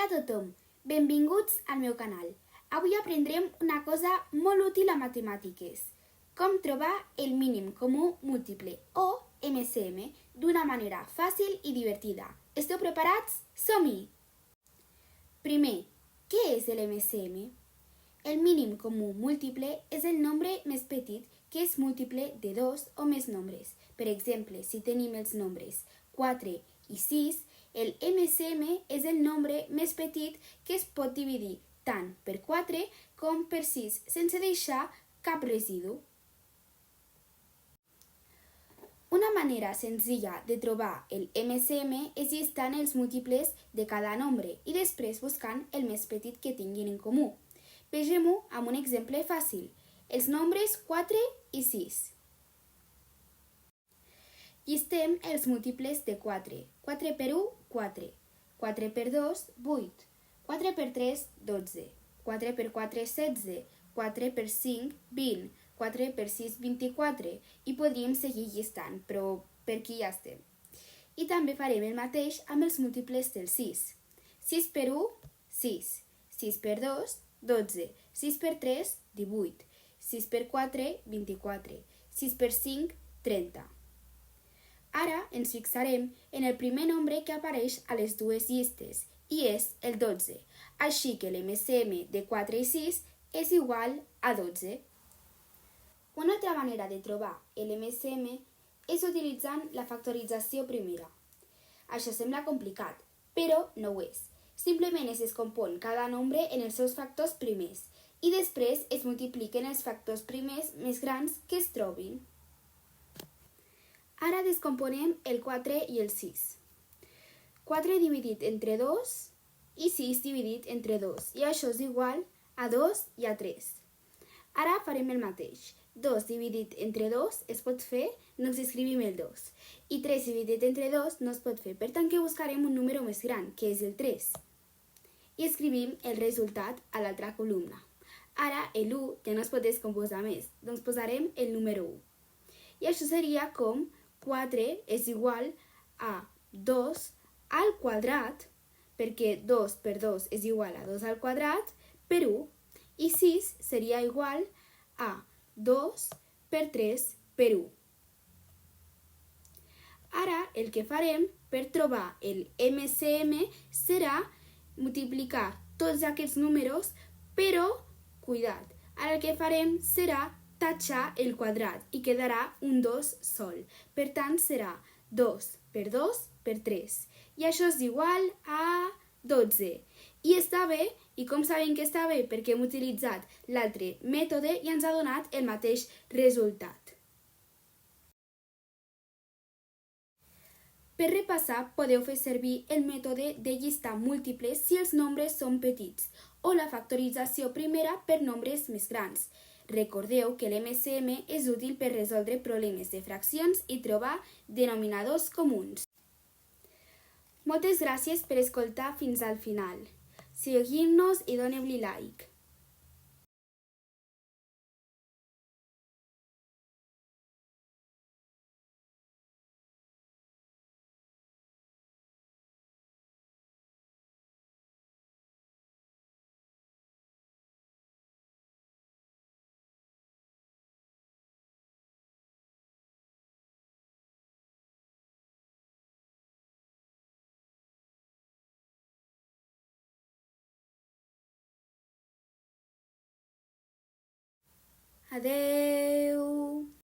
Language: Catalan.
Hola a tothom, benvinguts al meu canal. Avui aprendrem una cosa molt útil a matemàtiques, com trobar el mínim comú múltiple, o MCM, d'una manera fàcil i divertida. Esteu preparats? Som-hi! Primer, què és l'MCM? El mínim comú múltiple és el nombre més petit que és múltiple de dos o més nombres. Per exemple, si tenim els nombres 4 i 6, el MCM és el nombre més petit que es pot dividir tant per 4 com per 6 sense deixar cap residu. Una manera senzilla de trobar el MCM és llistant els múltiples de cada nombre i després buscant el més petit que tinguin en comú. Vegem-ho amb un exemple fàcil, els nombres 4 i 6. Llistem els múltiples de 4. 4 per 1, 4. 4 per 2, 8. 4 per 3, 12. 4 per 4, 16. 4 per 5, 20. 4 per 6, 24. I podríem seguir llistant, però per aquí ja estem. I també farem el mateix amb els múltiples del 6. 6 per 1, 6. 6 per 2, 12. 6 per 3, 18. 6 per 4, 24. 6 per 5, 30. Ara ens fixarem en el primer nombre que apareix a les dues llistes, i és el 12. Així que l'MCM de 4 i 6 és igual a 12. Una altra manera de trobar l'MCM és utilitzant la factorització primera. Això sembla complicat, però no ho és. Simplement es descompon cada nombre en els seus factors primers i després es multipliquen els factors primers més grans que es trobin. Ara descomponem el 4 i el 6. 4 dividit entre 2 i 6 dividit entre 2, i això és igual a 2 i a 3. Ara farem el mateix. 2 dividit entre 2 es pot fer, doncs escrivim el 2. I 3 dividit entre 2 no es pot fer, per tant que buscarem un número més gran, que és el 3. I escrivim el resultat a l'altra columna. Ara l'1 ja no es pot descomposar més, doncs posarem el número 1. I això seria com 4 és igual a 2 al quadrat, perquè 2 per 2 és igual a 2 al quadrat, per 1, i 6 seria igual a 2 per 3 per 1. Ara el que farem per trobar el MCM serà multiplicar tots aquests números, però, cuidat, ara el que farem serà tatxar el quadrat i quedarà un 2 sol. Per tant, serà 2 per 2 per 3. I això és igual a 12. I està bé, i com sabem que està bé? Perquè hem utilitzat l'altre mètode i ens ha donat el mateix resultat. Per repassar, podeu fer servir el mètode de llistar múltiples si els nombres són petits o la factorització primera per nombres més grans. Recordeu que l'MCM és útil per resoldre problemes de fraccions i trobar denominadors comuns. Moltes gràcies per escoltar fins al final. Seguim-nos i doneu-li like. Adeu!